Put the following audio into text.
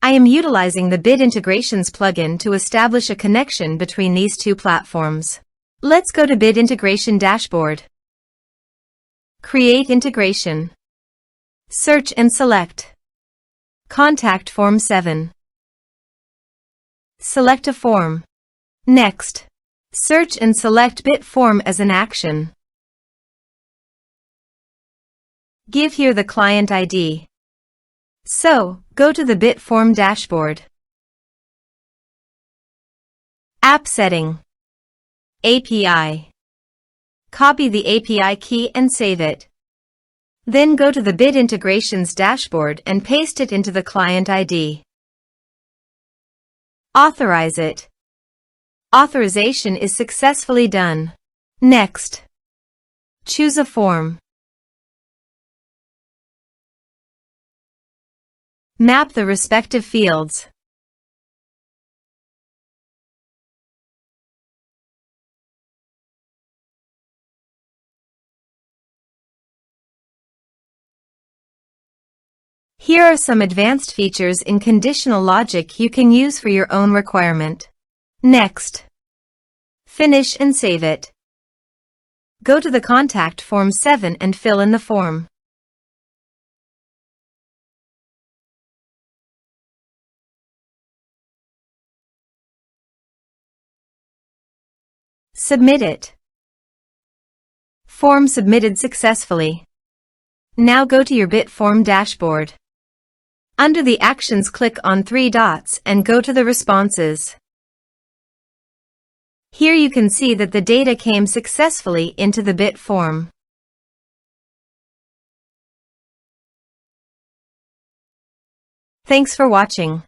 I am utilizing the Bit Integrations plugin to establish a connection between these two platforms. Let's go to Bit Integration Dashboard. Create integration. Search and select Contact Form 7. Select a form. Next, search and select Bit Form as an action. Give here the client ID. So, go to the Bit Form dashboard. App Setting. API. Copy the API key and save it. Then go to the Bit Integrations dashboard and paste it into the client ID. Authorize it. Authorization is successfully done. Next, choose a form. Map the respective fields. Here are some advanced features in conditional logic you can use for your own requirement. Next, finish and save it. Go to the Contact Form 7 and fill in the form. Submit it. Form submitted successfully. Now go to your Bit Form dashboard. Under the Actions, click on 3 dots and go to the Responses. Here you can see that the data came successfully into the Bit Form. Thanks for watching.